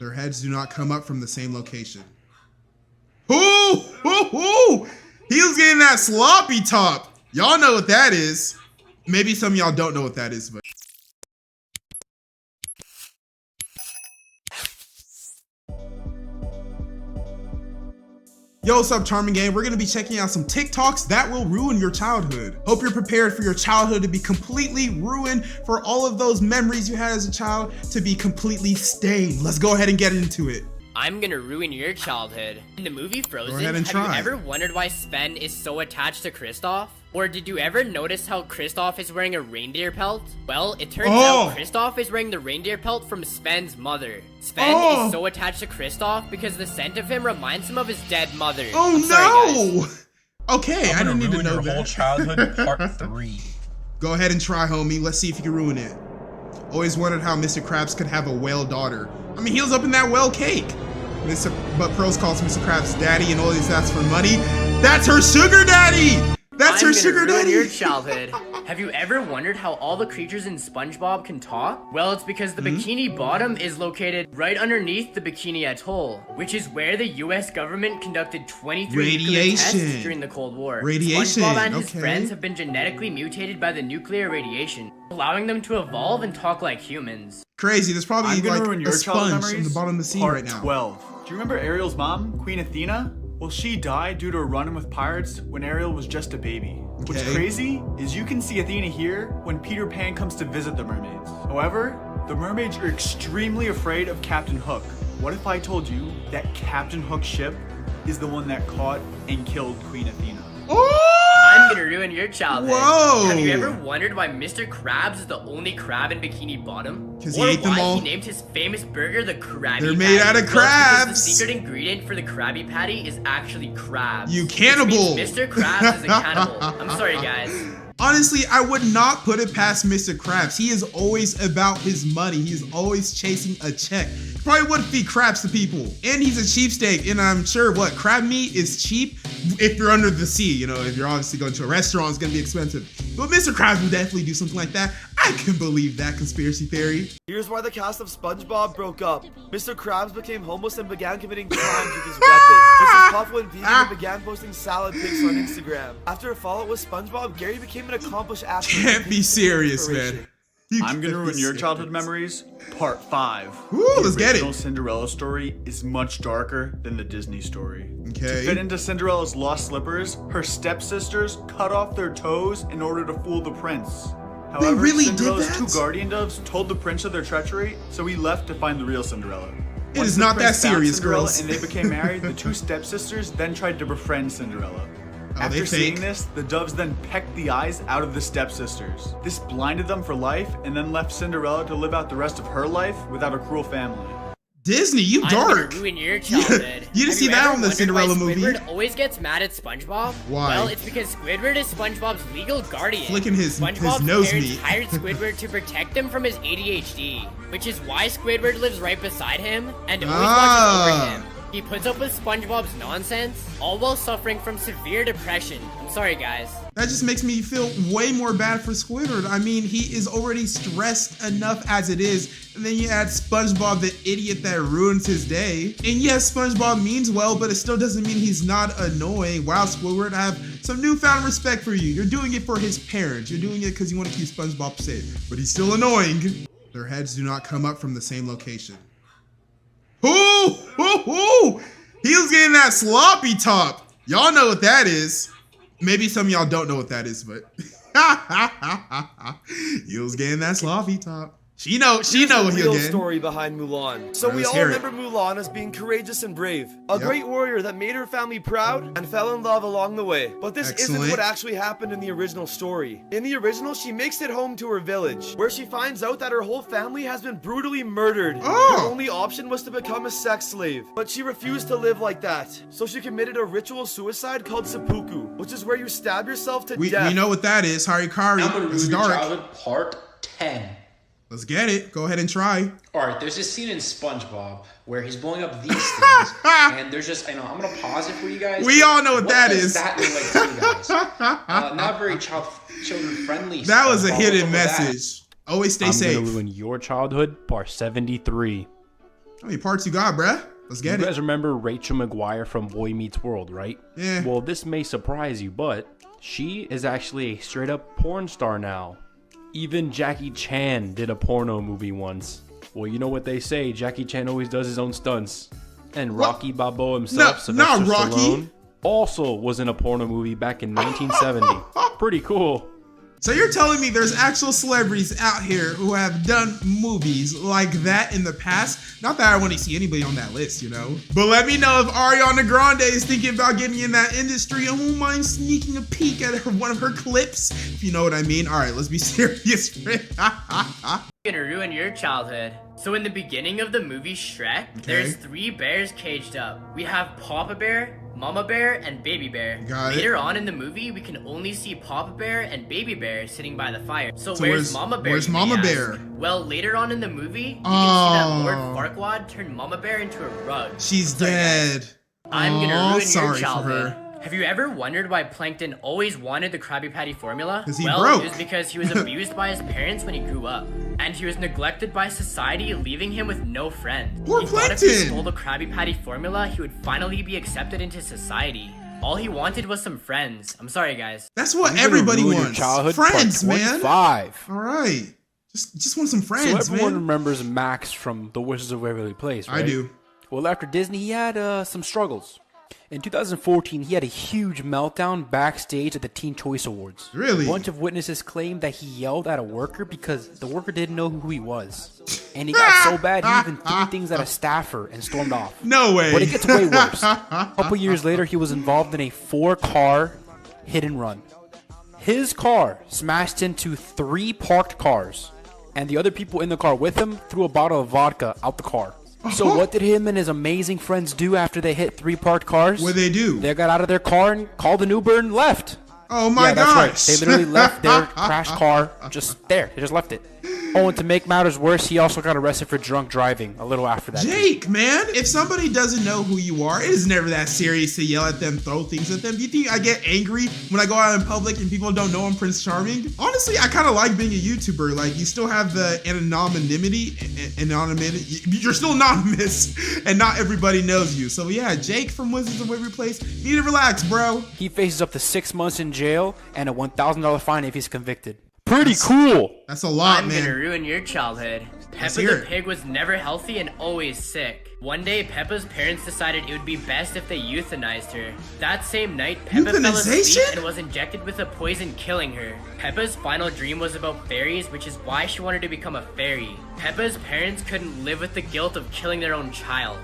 Their heads do not come up from the same location. Ooh! He was getting that sloppy top. Y'all know what that is. Maybe some of y'all don't know what that is, but. Yo, what's up, Charming Gang? We're gonna be checking out some TikToks that will ruin your childhood. Hope you're prepared for your childhood to be completely ruined, for all of those memories you had as a child to be completely stained. Let's go ahead and get into it. I'm gonna ruin your childhood. In the movie Frozen, have you ever wondered why Sven is so attached to Kristoff? Or did you ever notice how Kristoff is wearing a reindeer pelt? Well, it turns out Kristoff is wearing the reindeer pelt from Sven's mother. Sven is so attached to Kristoff because the scent of him reminds him of his dead mother. Oh no! Okay, I didn't need to know your that. Whole childhood, part 3. Go ahead and try, homie. Let's see if you can ruin it. Always wondered how Mr. Krabs could have a whale daughter. I mean, he was up in that whale cake. But Pros calls Mr. Krabs daddy and always asks for money. That's her sugar daddy! That's her sugar daddy! Your childhood. Have you ever wondered how all the creatures in SpongeBob can talk? Well, it's because the Bikini Bottom is located right underneath the Bikini Atoll, which is where the US government conducted 23 nuclear tests during the Cold War. SpongeBob and his friends have been genetically mutated by the nuclear radiation, allowing them to evolve and talk like humans. Crazy, there's probably like ruin a sponge in the bottom of the sea right now. 12. Do you remember Ariel's mom, Queen Athena? Well, she died due to a run-in with pirates when Ariel was just a baby. What's crazy is you can see Athena here when Peter Pan comes to visit the mermaids. However, the mermaids are extremely afraid of Captain Hook. What if I told you that Captain Hook's ship is the one that caught and killed Queen Athena? I'm gonna ruin your childhood. Whoa! Have you ever wondered why Mr. Krabs is the only crab in Bikini Bottom? Because he ate them all. Or why he named his famous burger the Krabby They're made out of crabs. Because the secret ingredient for the Krabby Patty is actually crabs. You cannibal! Which means Mr. Krabs is a cannibal. I'm sorry, guys. Honestly, I would not put it past Mr. Krabs. He is always about his money. He's always chasing a check. Probably wouldn't feed crabs to people. And he's a cheapskate. And I'm sure crab meat is cheap if you're under the sea. You know, if you're obviously going to a restaurant, it's gonna be expensive. But Mr. Krabs would definitely do something like that. I can believe that conspiracy theory. Here's why the cast of SpongeBob broke up. Mr. Krabs became homeless and began committing crimes with his weapon. Mrs. Puff went vegan and began posting salad pics on Instagram. After a fallout with SpongeBob, Gary became an accomplished actor. Can't be serious, man. I'm gonna ruin your childhood memories, part 5. Ooh, let's get it. The original Cinderella story is much darker than the Disney story. Okay. To fit into Cinderella's lost slippers, her stepsisters cut off their toes in order to fool the prince. However, really Cinderella's did that? 2 guardian doves told the prince of their treachery, so he left to find the real Cinderella. It is not that serious, girls. And they became married, the 2 stepsisters then tried to befriend Cinderella. After they seeing fake. this, the doves then pecked the eyes out of the stepsisters. This blinded them for life and then left Cinderella to live out the rest of her life without a cruel family. Disney, you I'm dark. gonna ruin your childhood. You didn't see that on the Cinderella movie. Squidward always gets mad at SpongeBob? Why? Well, it's because Squidward is SpongeBob's legal guardian. Flicking his SpongeBob's nose parents meat. hired Squidward to protect him from his ADHD, which is why Squidward lives right beside him and always watches over him. He puts up with SpongeBob's nonsense, all while suffering from severe depression. I'm sorry, guys. That just makes me feel way more bad for Squidward. I mean, he is already stressed enough as it is. And then you add SpongeBob, the idiot that ruins his day. And yes, SpongeBob means well, but it still doesn't mean he's not annoying. Wow, Squidward, I have some newfound respect for you. You're doing it for his parents. You're doing it because you want to keep SpongeBob safe. But he's still annoying. Their heads do not come up from the same location. Ooh! He was getting that sloppy top. Y'all know what that is. Maybe some of y'all don't know what that is, but he was getting that sloppy top. She know what he'll real get. Story behind Mulan. So we Let's all hear it. remember Mulan as being courageous and brave, a great warrior that made her family proud and fell in love along the way. But this isn't what actually happened in the original story. In the original, she makes it home to her village, where she finds out that her whole family has been brutally murdered. Her only option was to become a sex slave, but she refused to live like that. So she committed a ritual suicide called seppuku, which is where you stab yourself to death. We know what that is, Harikari. It's dark. Childhood, part 10. Let's get it. Go ahead and try. Alright, there's this scene in SpongeBob where he's blowing up these things, and there's just, I'm gonna pause it for you guys. We all know what that is. What does that look like to you guys? Not very children-friendly. That was a hidden message. Always stay safe. I'm gonna ruin your childhood, part 73. How many parts you got, bruh? Let's get You it. guys remember Rachel McGuire from Boy Meets World, right? Yeah. Well, this may surprise you, but she is actually a straight up porn star now. Even Jackie Chan did a porno movie once. Well, you know what they say, Jackie Chan always does his own stunts. And Rocky Balboa himself, not Sylvester Rocky. Stallone, also was in a porno movie back in 1970. Pretty cool. So you're telling me there's actual celebrities out here who have done movies like that in the past? Not that I want to see anybody on that list, you know? But let me know if Ariana Grande is thinking about getting in that industry. I won't mind sneaking a peek at one of her clips, if you know what I mean. All right, let's be serious. Gonna ruin your childhood. So in the beginning of the movie Shrek, there's 3 bears caged up. We have Papa Bear, Mama Bear, and Baby Bear. Got it. Later on in the movie, we can only see Papa Bear and Baby Bear sitting by the fire. So where's Mama Bear? Where's you may Mama ask? Bear? Well, later on in the movie, you can see that Lord Farquaad turned Mama Bear into a rug. She's Sorry, guys. dead. I'm gonna ruin sorry your for childhood. her. Have you ever wondered why Plankton always wanted the Krabby Patty formula? 'Cause he well, broke. it was because he was abused by his parents when he grew up. And he was neglected by society, leaving him with no friend. Poor He thought if he Plankton. stole the Krabby Patty formula, he would finally be accepted into society. All he wanted was some friends. I'm sorry, guys. That's what I'm gonna everybody ruin your wants. childhood, Friends, part man. 25. All right. Just want some So friends, everyone man. remembers Max from The Wizards of Waverly Place, right? I do. Well, after Disney, he had some struggles. In 2014, he had a huge meltdown backstage at the Teen Choice Awards. Really? A bunch of witnesses claimed that he yelled at a worker because the worker didn't know who he was. And he got so bad, he even threw things at a staffer and stormed off. No way. But it gets way worse. A couple years later, he was involved in a 4-car hit and run. His car smashed into 3 parked cars, and the other people in the car with him threw a bottle of vodka out the car. So what did him and his amazing friends do after they hit 3 parked cars? What'd they do? They got out of their car and called an Uber and left. Oh my Yeah, that's gosh. right. They literally left their crashed car just there. They just left it. Oh, and to make matters worse, he also got arrested for drunk driving a little after that. Jake, man, if somebody doesn't know who you are, it is never that serious to yell at them, throw things at them. Do you think I get angry when I go out in public and people don't know I'm Prince Charming? Honestly, I kind of like being a YouTuber. Like, you still have the anonymity. You're still anonymous, and not everybody knows you. So yeah, Jake from Wizards of Waverly Place, you need to relax, bro. He faces up to 6 months in jail and a $1,000 fine if he's convicted. Pretty cool. That's a lot, I'm gonna man. ruin your childhood. Let's Peppa hear the it. pig was never healthy and always sick. One day, Peppa's parents decided it would be best if they euthanized her. That same night, Peppa fell asleep Euthanization? and was injected with a poison, killing her. Peppa's final dream was about fairies, which is why she wanted to become a fairy. Peppa's parents couldn't live with the guilt of killing their own child.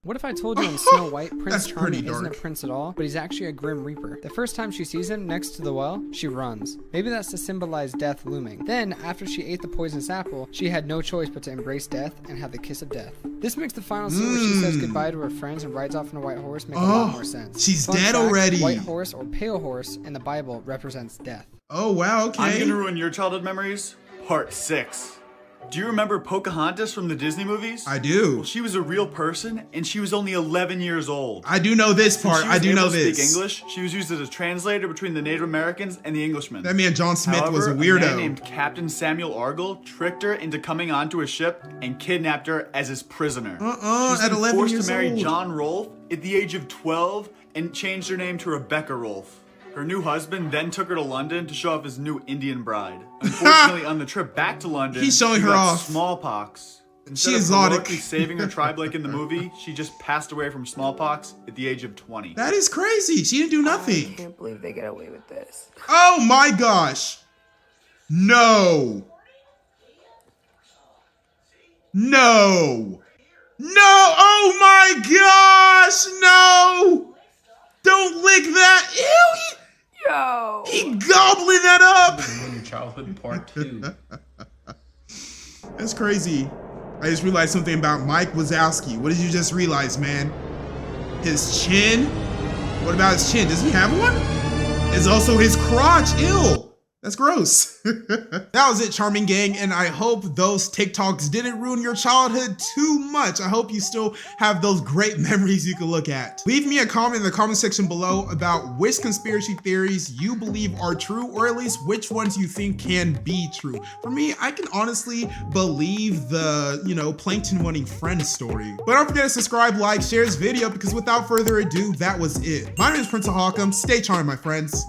What if I told you in Snow White, Prince That's pretty Charming isn't a dark. prince at all, but he's actually a Grim Reaper? The first time she sees him next to the well, she runs. Maybe that's to symbolize death looming. Then, after she ate the poisonous apple, she had no choice but to embrace death and have the kiss of death. This makes the final scene where she says goodbye to her friends and rides off on a white horse make a lot more sense. She's Fun dead fact, already. White horse or pale horse in the Bible represents death. Oh wow, I'm okay. gonna ruin your childhood memories. Part 6. Do you remember Pocahontas from the Disney movies? I do. Well, she was a real person, and she was only 11 years old. I do know this Since part. she I was do know able to this. speak English, she was used as a translator between the Native Americans and the Englishmen. That man John Smith However, was a a man weirdo. named Captain Samuel Argyle tricked her into coming onto a ship and kidnapped her as his prisoner. She's at been 11 forced years to marry old. John Rolfe at the age of 12 and changed her name to Rebecca Rolfe. Her new husband then took her to London to show off his new Indian bride. Unfortunately, on the trip back to London, He's showing she her got off. smallpox. She Instead of exotic. heroically saving her tribe like in the movie, she just passed away from smallpox at the age of 20. That is crazy. She didn't do nothing. Can't believe they get away with this. Oh my gosh. No. No. No. Oh my gosh. No. Don't lick that. Ew. Yo! He gobbling that up. Ruin Childhood Part 2. That's crazy. I just realized something about Mike Wazowski. What did you just realize, man? His chin? What about his chin? Does he have one? It's also his crotch. Ew. That's gross. That was it, charming gang, and I hope those TikToks didn't ruin your childhood too much. I hope you still have those great memories you can look at. Leave me a comment in the comment section below about which conspiracy theories you believe are true, or at least which ones you think can be true. For me, I can honestly believe the, Plankton wanting friends story. But don't forget to subscribe, like, share this video, because without further ado, that was it. My name is Prince of Hawkham. Stay charming, my friends.